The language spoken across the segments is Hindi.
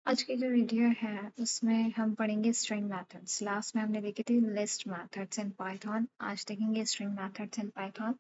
आज की जो वीडियो है उसमें हम पढ़ेंगे स्ट्रिंग मेथड्स। लास्ट में हमने देखी थी लिस्ट मेथड्स इन पाइथन। आज देखेंगे string methods in Python.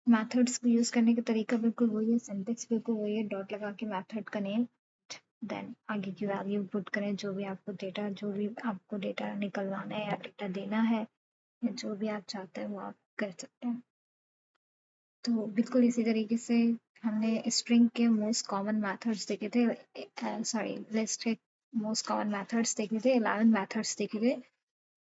Methods को यूज करने का तरीका बिल्कुल वही है, सिंटेक्स बिल्कुल वही है। डॉट लगा के मेथड का नेम, देन आगे की वैल्यू पुट करें। जो भी आपको डेटा निकलवाना है या डेटा देना है या जो भी आप चाहते हैं वो आप कर सकते हैं। तो बिल्कुल इसी तरीके से हमने स्ट्रिंग के मोस्ट कॉमन मेथड्स देखे थे, सॉरी लिस्ट के मोस्ट कॉमन मेथड्स देखे थे, 11 मेथड्स देखे थे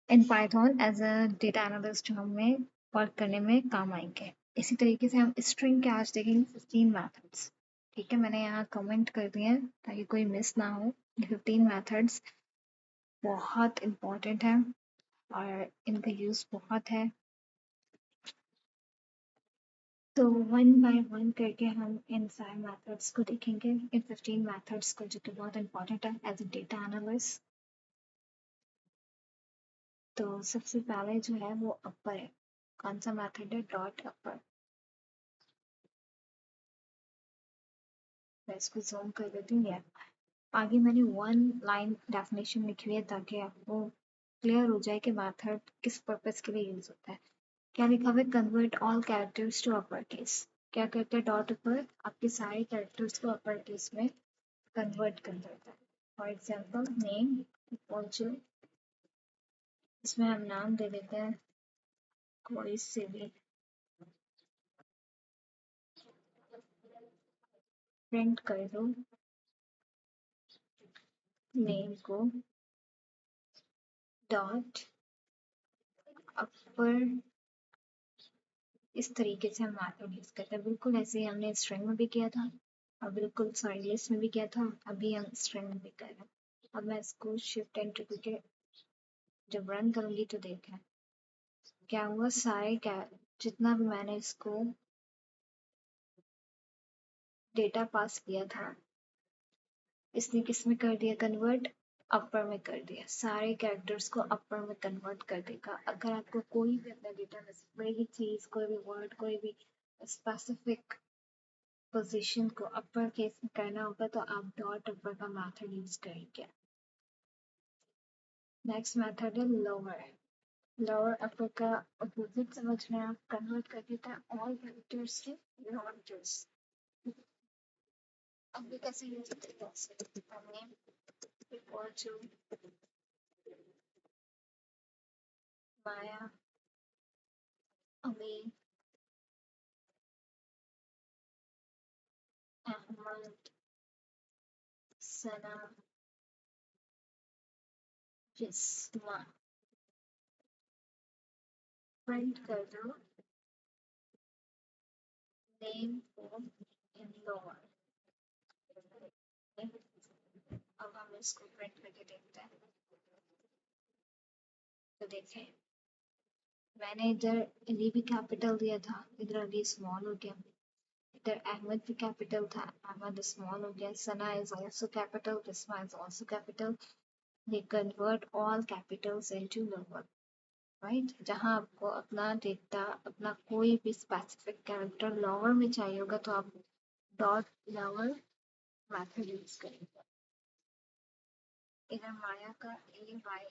in Python as a data analyst. हमें वर्क करने में काम आएंगे। इसी तरीके से हम स्ट्रिंग के आज देखेंगे 15 मेथड्स। ठीक है, मैंने यहाँ कमेंट कर दिए हैं ताकि कोई मिस ना हो। ये 15 मेथड्स बहुत इंपॉर्टेंट है और इनका यूज बहुत है। तो वन बाय वन करके हम इन सारे मेथड्स को देखेंगे, इन 15 मेथड्स को, जो कि बहुत इंपॉर्टेंट है एज अ डेटा एनालिस्ट। तो सबसे पहले जो है वो अपर है। कौन सा मेथड है? डॉट अपर। मैं इसको जूम कर देती हूँ। आगे मैंने वन लाइन डेफिनेशन लिखी हुई है ताकि आपको क्लियर हो जाए कि मेथड किस पर्पस के लिए यूज होता है। क्या लिखा हुआ है? Convert all characters to upper case. क्या करते हैं डॉट अपर? आपके सारे कैरेक्टर्स को अपर केस में कन्वर्ट कर देता है। For example name equal to, इसमें हम नाम दे देते हैं कोई से भी। प्रिंट कर दो नेम को डॉट अपर। इस तरीके से हम मेथड यूज करते हैं। बिल्कुल ऐसे ही हमने स्ट्रिंग में भी किया था और बिल्कुल सॉरी लिस्ट में भी किया था। अभी हम स्ट्रिंग में भी कर रहे हैं। अब मैं इसको शिफ्ट एंटर करके जब रन करूंगी तो देखें क्या हुआ। सारे क्या जितना भी मैंने इसको डेटा पास किया था इसने किस में कर दिया कन्वर्ट? अपर में कर दिया। सारे कैरेक्टर्स को अपर में कन्वर्ट कर देगा। अगर आपको कोई भी अपना डेटा में कोई भी चीज, कोई भी वर्ड, कोई भी स्पेसिफिक पोजीशन को अपर केस में करना होगा तो आप डॉट अपर का मेथड यूज करेंगे। नेक्स्ट मेथड है लोअर। लोअर अपर का अपोजिट समझ में आप कन्वर्ट कर देता है ऑल कैरेक्टर्स के नॉट। अभी कैसे यूज करते हैं? नेम इक्वल टू माया, अमी, अहमद, सना, जिस्मा। प्रिंट कर दो नेम को इन लोअर। अब हम इसको प्रिंट करके देखते हैं। तो देखें मैंने इधर अली भी कैपिटल दिया था, इधर अली स्मॉल हो गया। इधर अहमद भी कैपिटल था, अहमद स्मॉल हो गया। Sana is also capital, Jisma is also capital. they convert all capitals into lower, right. जहाँ आपको अपना डेटा, अपना कोई भी स्पेसिफिक कैरेक्टर लोअर में चाहिए होगा तो आप डॉट लोअर मेथड यूज करेंगे। इधर माया का ए वाई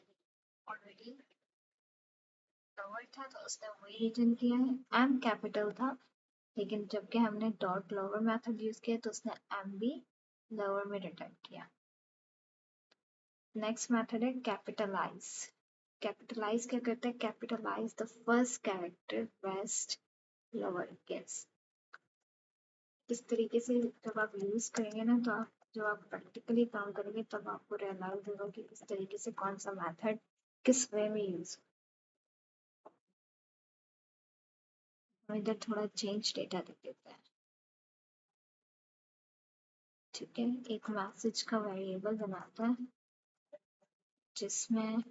ऑलरेडी लोअर था तो उसने वही रिटर्न किया है। एम कैपिटल था लेकिन जबकि हमने डॉट लोअर मेथड यूज किया तो उसने एम भी लोअर में रिटर्न किया। नेक्स्ट मेथड है कैपिटलाइज। कैपिटलाइज क्या करता है? Capitalize the first character best lower case. इस तरीके से जब आप यूज करेंगे ना तो आप जब आप प्रैक्टिकली काम करेंगे तब आपको रियलाइज होगा कि इस तरीके से कौन सा मेथड किस वे में यूज। हम इधर थोड़ा चेंज डेटा देख देते हैं। ठीक है, एक मैसेज का वेरिएबल बनाता है जिसमें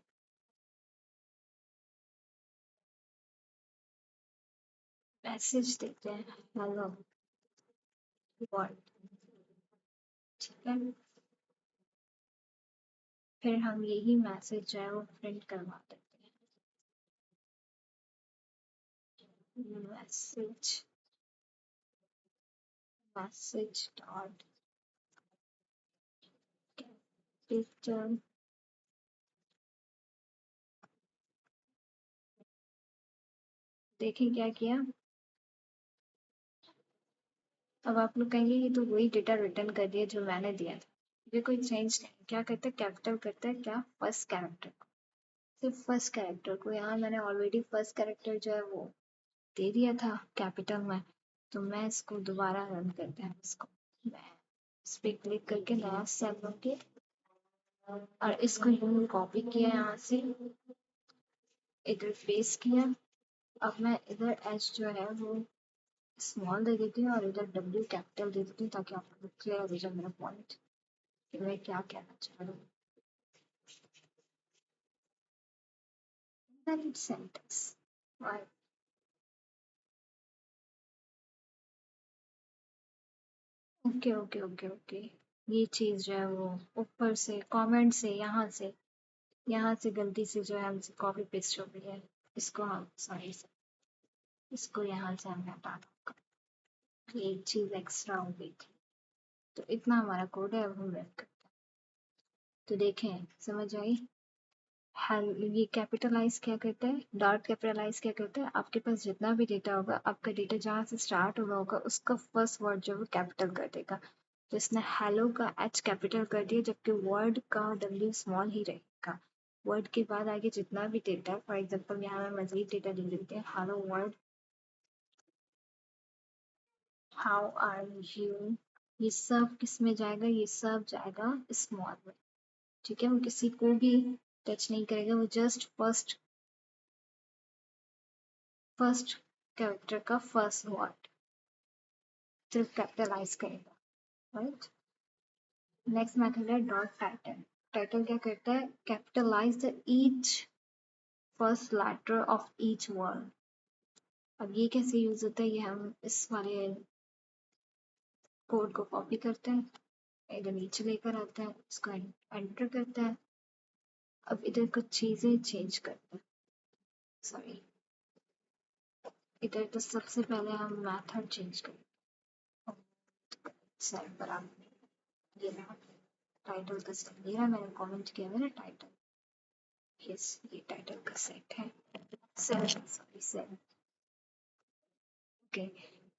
मैसेज देते हैं हेलो वर्ल्ड। ठीक है, फिर हम यही मैसेज जो है वो प्रिंट करवा देते हैं। मैसेज मैसेज डॉट पिक्चर देखिए क्या किया। अब आप लोग कहेंगे ये तो वही डेटा रिटर्न कर दिया जो मैंने दिया था। ये कोई चेंज नहीं। क्या करते हैं, कैपिटल करते हैं क्या, फर्स्ट कैरेक्टर को, सिर्फ फर्स्ट कैरेक्टर को। यहाँ मैंने ऑलरेडी फर्स्ट कैरेक्टर जो है वो दे दिया था कैपिटल में, तो मैं इसको दोबारा रन करते हैं इसको। मैं इस पे क्लिक करके नया सेल लूंगी और इसको यूं कॉपी किया यहाँ से, इधर पेस्ट किया। अब मैं इधर एच जो है वो स्मॉल दे देती हूँ और इधर डब्ल्यू कैपिटल दे देती हूँ, ताकि आपको क्लियर हो जाए मेरा पॉइंट कि मैं क्या कहना चाह रहा हूँ। Invalid sentence. Right. Okay okay okay okay. ये चीज जो है वो ऊपर से कमेंट से यहाँ से गलती से जो है हमसे कॉपी पेस्ट हो गई है। इसको हम सॉरी, इसको यहाँ से हमने हटा दो। एक चीज एक्स्ट्रा हो गई थी, तो इतना हमारा कोड है, अब हम रन करते हैं। तो देखें, समझ आई। ये कैपिटलाइज क्या करता है, डॉट कैपिटलाइज क्या करता है, आपके पास जितना भी डेटा होगा, आपका डेटा जहाँ से स्टार्ट हो रहा होगा उसका फर्स्ट वर्ड जो है वो कैपिटल कर देगा। तो इसने हेलो का एच कैपिटल कर दिया, जबकि वर्ड का डब्ल्यू स्मॉल ही रहेगा। वर्ड के बाद आगे जितना भी डेटा है, फॉर एग्जाम्पल यहाँ मैं मजीद डेटा लिख देते हैं, hello world, how are you, ये सब किस में जाएगा, ये सब जाएगा स्मॉल में। ठीक है, वो किसी को भी टच नहीं करेगा, वो जस्ट फर्स्ट फर्स्ट कैरेक्टर का फर्स्ट वर्ड सिर्फ कैपिटलाइज करेगा। राइट। नेक्स्ट मेथड है डॉट टाइटल। टाइटल क्या करता है, capitalize the each first letter of each word. अब ये कैसे यूज होता है, ये हम इस वाले कोड को कॉपी करते हैं, इधर नीचे लेकर आते हैं, इसको एंटर करते हैं। अब इधर कुछ चीजें चेंज करते हैं, सॉरी, इधर तो सबसे पहले हम मेथड चेंज करें। सेट पर आप ये रहा टाइटल का सेट, ये रहा, मैंने कमेंट किया है ना टाइटल, यस ये टाइटल का सेट है, सेल, सॉरी सेल। ओके,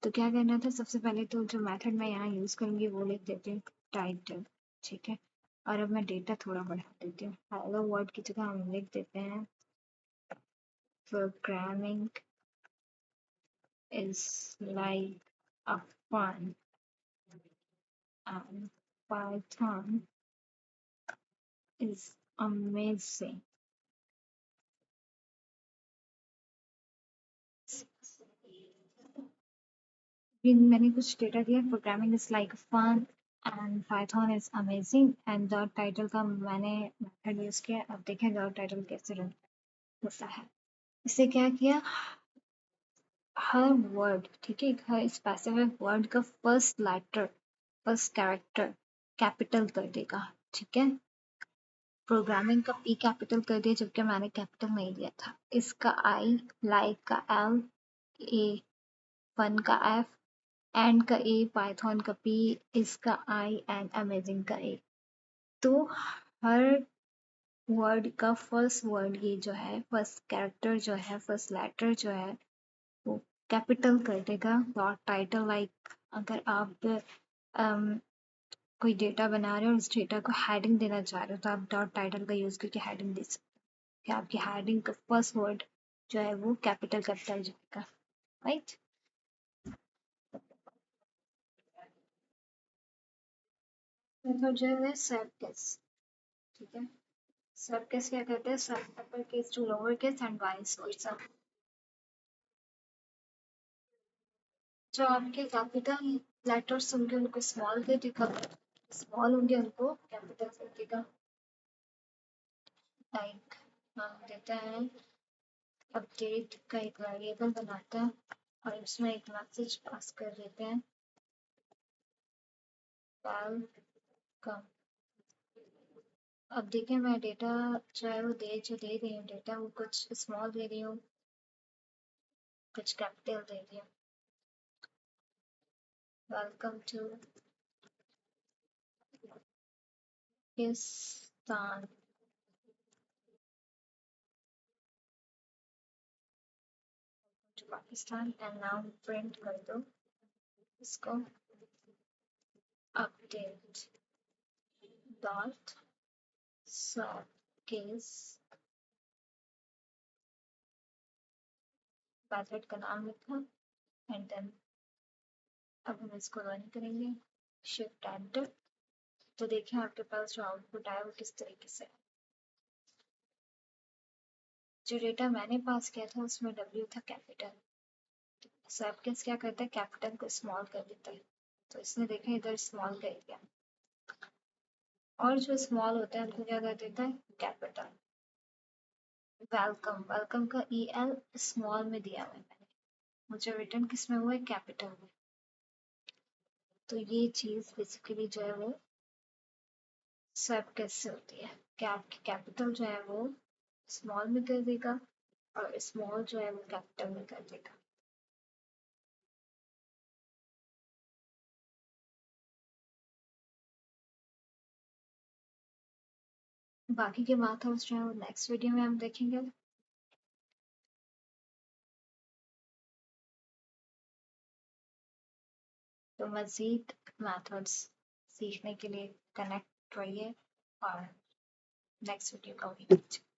तो क्या करना था, सबसे पहले तो जो मेथड मैं यहाँ यूज करूंगी वो लिख देती हूँ टाइटल। ठीक है, और अब मैं डेटा थोड़ा बढ़ा देती हूँ, हेलो वर्ड की जगह हम लिख देते हैं programming is like a fun and Python is amazing. फिर मैंने कुछ डेटा दिया, programming is like fun and Python is amazing, and dot title का मैंने मेथड यूज किया। अब देखें डॉट टाइटल कैसे रन होता है। इससे क्या किया, हर वर्ड, ठीक है, हर स्पेसिफिक वर्ड का first letter, first character capital कर देगा। ठीक है, प्रोग्रामिंग का पी कैपिटल कर दिया, जबकि मैंने कैपिटल नहीं दिया था। इसका आई, लाइक का एल, ए, फन का एफ, एंड का ए, पाइथन का पी, इसका आई एंड अमेजिंग का ए। तो हर वर्ड का फर्स्ट वर्ड, ये जो है फर्स्ट कैरेक्टर जो है, फर्स्ट लेटर जो है वो कैपिटल कर देगा। डॉट टाइटल लाइक, अगर आप कोई डेटा बना रहे हो और उस डेटा को हेडिंग देना चाह रहे हो, तो आप डॉट टाइटल का यूज करके हेडिंग दे सकते हो कि आपकी हेडिंग का फर्स्ट वर्ड जो है वो कैपिटल कैपिटल जाएगा। राइट। मेथड जो है सर्कस। ठीक है, सर्कस क्या कहते हैं, सब upper case to lower case and vice versa. जो आपके कैपिटल लेटर्स होंगे उनको स्मॉल दे देगा, स्मॉल होंगे उनको कैपिटल दे देगा। लाइक हम देते हैं अपडेट का एक वेरिएबल बनाते हैं और उसमें एक मैसेज पास कर देते हैं, वेलकम। अब देखें मैं डेटा जो है वो जो दे रही हूँ डेटा, वो कुछ स्मॉल दे रही हूँ, कुछ कैपिटल दे रही हूँ। Welcome to Pakistan. to Pakistan and now print कर दो इसको update dot sub case method का नाम लिखा एंड देन अब हम इसको रन करेंगे शिफ्ट एंटर। तो देखिए आपके पास जो आउटपुट आया वो किस तरीके से है। जो डेटा मैंने पास किया था उसमें W था कैपिटल, सबकेस क्या करता है कैपिटल को स्मॉल कर देता है, तो इसने देखा इधर स्मॉल कर दिया और जो स्मॉल होता है उनको क्या कर देता है कैपिटल। वेलकम, वेलकम का EL स्मॉल में दिया हुआ है मैंने, मुझे रिटर्न किस में हुआ है कैपिटल में। तो ये चीज बेसिकली जो है वो सब कैसे होती है कि आपकी कैपिटल जो है वो स्मॉल में कर देगा और स्मॉल जो है वो कैपिटल में कर देगा। बाकी के मेथड्स जो है वो नेक्स्ट वीडियो में हम देखेंगे। तो मज़ीद मेथड्स सीखने के लिए कनेक्ट रहिए और नेक्स्ट वीडियो का वेट कीजिए।